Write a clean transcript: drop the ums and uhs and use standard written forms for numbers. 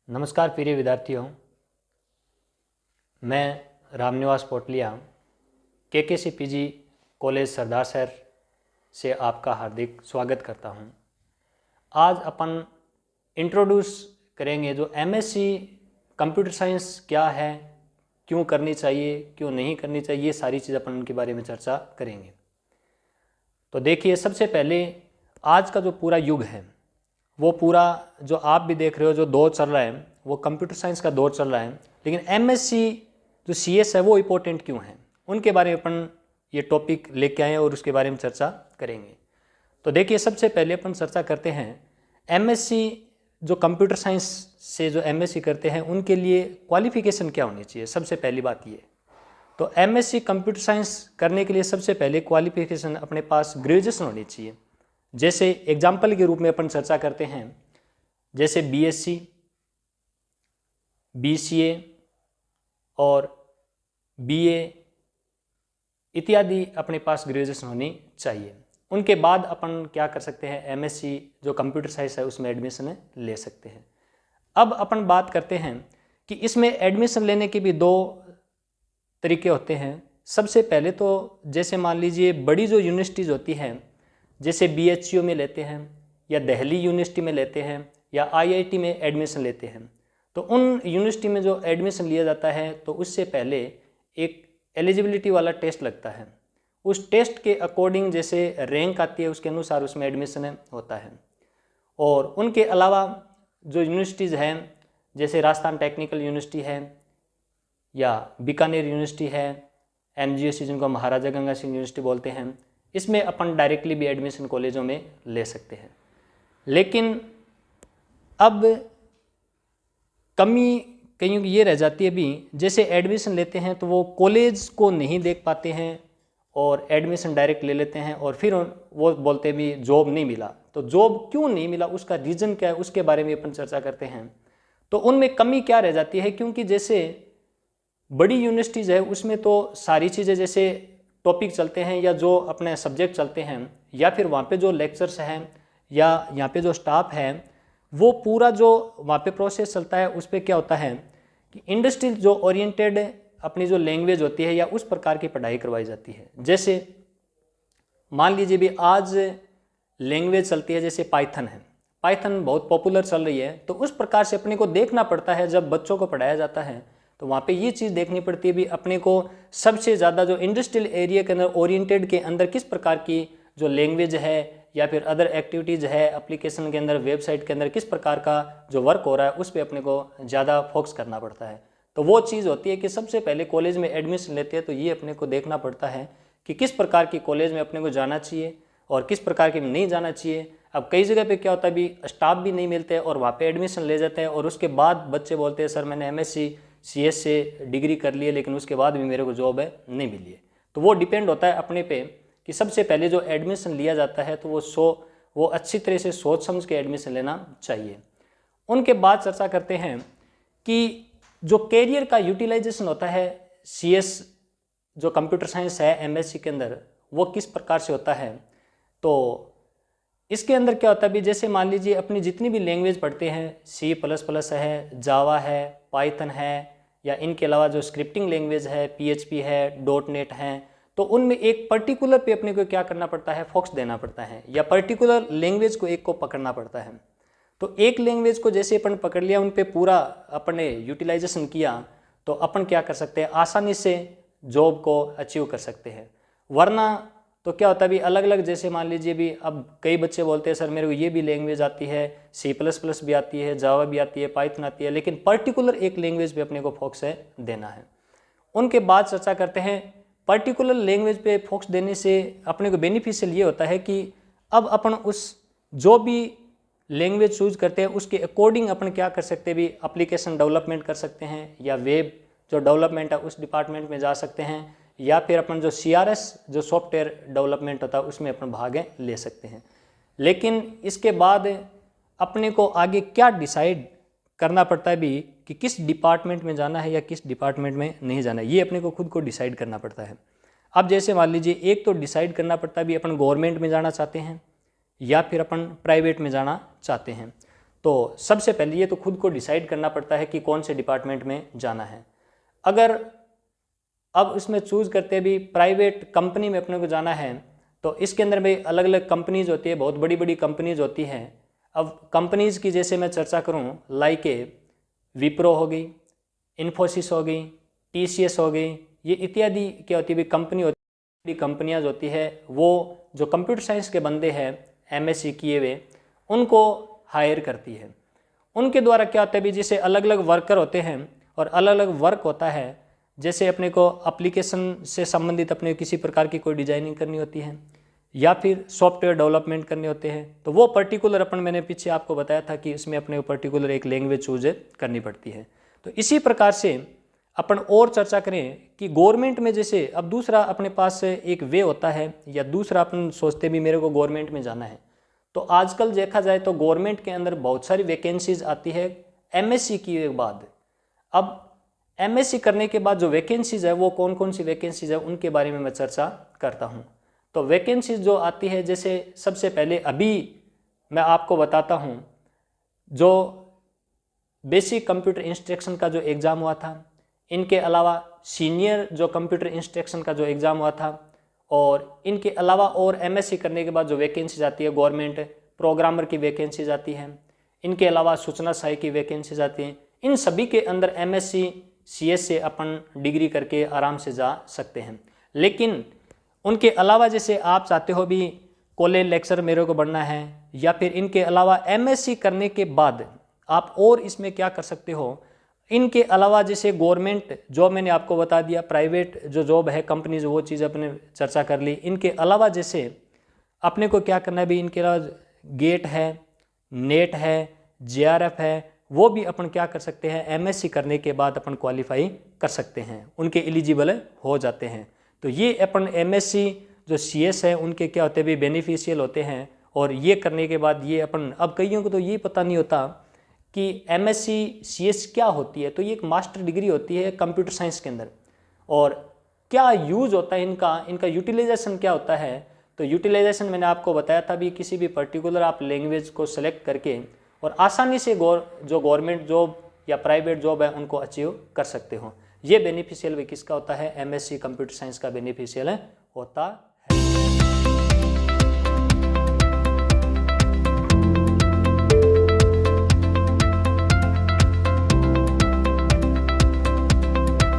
नमस्कार प्रिय विद्यार्थियों, मैं Ramniwas Potaliya KKC PG college Sardarshahar से आपका हार्दिक स्वागत करता हूं। आज अपन इंट्रोड्यूस करेंगे जो एमएससी कंप्यूटर साइंस क्या है, क्यों करनी चाहिए, क्यों नहीं करनी चाहिए, ये सारी चीज़ अपन उनके बारे में चर्चा करेंगे। तो देखिए, सबसे पहले आज का जो पूरा युग है वो पूरा जो आप भी देख रहे हो, जो दौर चल रहा है वो कंप्यूटर साइंस का दौर चल रहा है। लेकिन एमएससी जो सीएस है वो इम्पोर्टेंट क्यों है, उनके बारे में अपन ये टॉपिक लेके आए और उसके बारे में चर्चा करेंगे। तो देखिए, सबसे पहले अपन चर्चा करते हैं एमएससी जो कंप्यूटर साइंस से जो एमएससी करते हैं उनके लिए क्वालिफिकेशन क्या होनी चाहिए। सबसे पहली बात ये, तो एमएससी कंप्यूटर साइंस करने के लिए सबसे पहले क्वालिफिकेशन अपने पास ग्रेजुएशन होनी चाहिए। जैसे एग्जाम्पल के रूप में अपन चर्चा करते हैं, जैसे बीएससी, बीसीए और बीए इत्यादि अपने पास ग्रेजुएशन होनी चाहिए। उनके बाद अपन क्या कर सकते हैं, एमएससी जो कंप्यूटर साइंस है उसमें एडमिशन ले सकते हैं। अब अपन बात करते हैं कि इसमें एडमिशन लेने के भी दो तरीके होते हैं। सबसे पहले तो जैसे मान लीजिए बड़ी जो यूनिवर्सिटीज़ होती हैं, जैसे बीएचयू में लेते हैं या दिल्ली यूनिवर्सिटी में लेते हैं या आईआईटी में एडमिशन लेते हैं, तो उन यूनिवर्सिटी में जो एडमिशन लिया जाता है तो उससे पहले एक एलिजिबिलिटी वाला टेस्ट लगता है। उस टेस्ट के अकॉर्डिंग जैसे रैंक आती है उसके अनुसार उसमें एडमिशन होता है। और उनके अलावा जो यूनिवर्सिटीज़ हैं, जैसे राजस्थान टेक्निकल यूनिवर्सिटी है या बीकानेर यूनिवर्सिटी है, एमजीएससी जिनको महाराजा गंगा सिंह यूनिवर्सिटी बोलते हैं, इसमें अपन डायरेक्टली भी एडमिशन कॉलेजों में ले सकते हैं। लेकिन अब कमी कहीं ये रह जाती है भी, जैसे एडमिशन लेते हैं तो वो कॉलेज को नहीं देख पाते हैं और एडमिशन डायरेक्ट ले लेते हैं और फिर वो बोलते भी जॉब नहीं मिला। तो जॉब क्यों नहीं मिला, उसका रीज़न क्या है, उसके बारे में अपन चर्चा करते हैं। तो उनमें कमी क्या रह जाती है, क्योंकि जैसे बड़ी यूनिवर्सिटीज़ है उसमें तो सारी चीज़ें जैसे टॉपिक चलते हैं या जो अपने सब्जेक्ट चलते हैं या फिर वहाँ पे जो लेक्चर्स हैं या यहाँ पे जो स्टाफ है, वो पूरा जो वहाँ पे प्रोसेस चलता है उस पर क्या होता है कि इंडस्ट्री जो ओरिएंटेड अपनी जो लैंग्वेज होती है या उस प्रकार की पढ़ाई करवाई जाती है। जैसे मान लीजिए भी आज लैंग्वेज चलती है जैसे पाइथन है, पाइथन बहुत पॉपुलर चल रही है, तो उस प्रकार से अपने को देखना पड़ता है जब बच्चों को पढ़ाया जाता है तो वहाँ पे ये चीज़ देखनी पड़ती है भी अपने को सबसे ज़्यादा जो इंडस्ट्रियल एरिया के अंदर ओरिएंटेड के अंदर किस प्रकार की जो लैंग्वेज है या फिर अदर एक्टिविटीज़ है एप्लीकेशन के अंदर, वेबसाइट के अंदर किस प्रकार का जो वर्क हो रहा है उस पर अपने को ज़्यादा फोकस करना पड़ता है। तो वो चीज़ होती है कि सबसे पहले कॉलेज में एडमिशन लेते हैं तो ये अपने को देखना पड़ता है कि किस प्रकार की कॉलेज में अपने को जाना चाहिए और किस प्रकार के नहीं जाना चाहिए। अब कई जगह पे क्या होता है भी स्टाफ भी नहीं मिलते और वहाँ पे एडमिशन ले जाते हैं और उसके बाद बच्चे बोलते हैं सर मैंने एमएससी सीएस से डिग्री कर ली है लेकिन उसके बाद भी मेरे को जॉब है नहीं मिली है। तो वो डिपेंड होता है अपने पे कि सबसे पहले जो एडमिशन लिया जाता है तो वो अच्छी तरह से सोच समझ के एडमिशन लेना चाहिए। उनके बाद चर्चा करते हैं कि जो कैरियर का यूटिलाइजेशन होता है सीएस जो कंप्यूटर साइंस है एमएससी के अंदर, वो किस प्रकार से होता है। तो इसके अंदर क्या होता है भी, जैसे मान लीजिए अपनी जितनी भी लैंग्वेज पढ़ते हैं, C++ है, जावा है, पाइथन है या इनके अलावा जो स्क्रिप्टिंग लैंग्वेज है PHP है, .NET है, तो उनमें एक पर्टिकुलर पे अपने को क्या करना पड़ता है, फोकस देना पड़ता है या पर्टिकुलर लैंग्वेज को एक को पकड़ना पड़ता है। तो एक लैंग्वेज को जैसे अपन पकड़ लिया, उन पे पूरा अपने यूटिलाइजेशन किया तो अपन क्या कर सकते हैं, आसानी से जॉब को अचीव कर सकते हैं। वरना तो क्या होता है भी अलग अलग, जैसे मान लीजिए भी अब कई बच्चे बोलते हैं सर मेरे को ये भी लैंग्वेज आती है, C++ भी आती है, जावा भी आती है, पाइथन आती है, लेकिन पर्टिकुलर एक लैंग्वेज पे अपने को फोकस देना है। उनके बाद चर्चा करते हैं पर्टिकुलर लैंग्वेज पे फोकस देने से अपने को बेनिफिशियल ये होता है कि अब अपन उस जो भी लैंग्वेज चूज करते हैं उसके अकॉर्डिंग अपन क्या कर सकते हैं भी, एप्लीकेशन डेवलपमेंट कर सकते हैं या वेब जो डेवलपमेंट है उस डिपार्टमेंट में जा सकते हैं या फिर अपन जो CRS जो सॉफ्टवेयर डेवलपमेंट होता है उसमें अपन भाग ले सकते हैं। लेकिन इसके बाद अपने को आगे क्या डिसाइड करना पड़ता है भी कि किस डिपार्टमेंट में जाना है या किस डिपार्टमेंट में नहीं जाना है, ये अपने को खुद को डिसाइड करना पड़ता है। अब जैसे मान लीजिए एक तो डिसाइड करना पड़ता है भी अपन गवर्नमेंट में जाना चाहते हैं या फिर अपन प्राइवेट में जाना चाहते हैं। तो सबसे पहले ये तो खुद को डिसाइड करना पड़ता है कि कौन से डिपार्टमेंट में जाना है। अगर अब इसमें चूज़ करते भी प्राइवेट कंपनी में अपने को जाना है तो इसके अंदर भी अलग अलग कंपनीज होती है, बहुत बड़ी बड़ी कंपनीज होती हैं। अब कंपनीज की जैसे मैं चर्चा करूं, लाइक विप्रो हो गई, इन्फोसिस हो गई, टीसीएस हो गई, ये इत्यादि क्या होती है कंपनी होती है, कंपनियां होती है वो जो कंप्यूटर साइंस के बंदे हैं एमएससी किए हुए उनको हायर करती है। उनके द्वारा क्या होता है भी जैसे अलग अलग वर्कर होते हैं और अलग अलग वर्क होता है। जैसे अपने को एप्लीकेशन से संबंधित अपने किसी प्रकार की कोई डिजाइनिंग करनी होती है या फिर सॉफ्टवेयर डेवलपमेंट करने होते हैं तो वो पर्टिकुलर अपन मैंने पीछे आपको बताया था कि इसमें अपने को पर्टिकुलर एक लैंग्वेज चूज करनी पड़ती है। तो इसी प्रकार से अपन और चर्चा करें कि गवर्नमेंट में जैसे अब दूसरा अपने पास एक वे होता है या दूसरा अपन सोचते भी मेरे को गवर्नमेंट में जाना है तो आजकल देखा जाए तो गवर्नमेंट के अंदर बहुत सारी वैकेंसीज आती है एमएससी के बाद। अब एमएससी करने के बाद जो वैकेंसीज है वो कौन कौन सी वैकेंसीज है उनके बारे में मैं चर्चा करता हूँ। तो वैकेंसीज जो आती है जैसे सबसे पहले अभी मैं आपको बताता हूँ जो बेसिक कंप्यूटर इंस्ट्रक्शन का जो एग्ज़ाम हुआ था, इनके अलावा सीनियर जो कंप्यूटर इंस्ट्रक्शन का जो एग्ज़ाम हुआ था और इनके अलावा और एमएससी करने के बाद जो वैकेंसीज आती है गवर्नमेंट प्रोग्रामर की वैकेंसीज आती हैं, इनके अलावा सूचना सहायक की वैकेंसीज आती हैं। इन सभी के अंदर एमएससी सीएस से अपन डिग्री करके आराम से जा सकते हैं। लेकिन उनके अलावा जैसे आप चाहते हो भी कॉलेज लेक्चर मेरे को बनना है या फिर इनके अलावा एमएससी करने के बाद आप और इसमें क्या कर सकते हो, इनके अलावा जैसे गवर्नमेंट जॉब मैंने आपको बता दिया, प्राइवेट जो जॉब है कंपनीज वो चीज़ अपने चर्चा कर ली। इनके अलावा जैसे अपने को क्या करना है भी इनके अलावा गेट है, नेट है, जेआरएफ है, वो भी अपन क्या कर सकते हैं एमएससी करने के बाद अपन क्वालिफाई कर सकते हैं, उनके एलिजिबल हो जाते हैं। तो ये अपन एमएससी जो सीएस है उनके क्या होते हैं भी बेनिफिशियल होते हैं। और ये करने के बाद ये अपन अब कईयों को तो ये पता नहीं होता कि एमएससी सीएस क्या होती है। तो ये एक मास्टर डिग्री होती है कंप्यूटर साइंस के अंदर और क्या यूज़ होता है इनका यूटिलाइजेशन क्या होता है। तो यूटिलाइजेशन मैंने आपको बताया था भी किसी भी पर्टिकुलर आप लैंग्वेज को सेलेक्ट करके और आसानी से जो गवर्नमेंट जॉब या प्राइवेट जॉब है उनको अचीव कर सकते हो। ये बेनिफिशियल भी किसका होता है एमएससी कंप्यूटर साइंस का बेनिफिशियल होता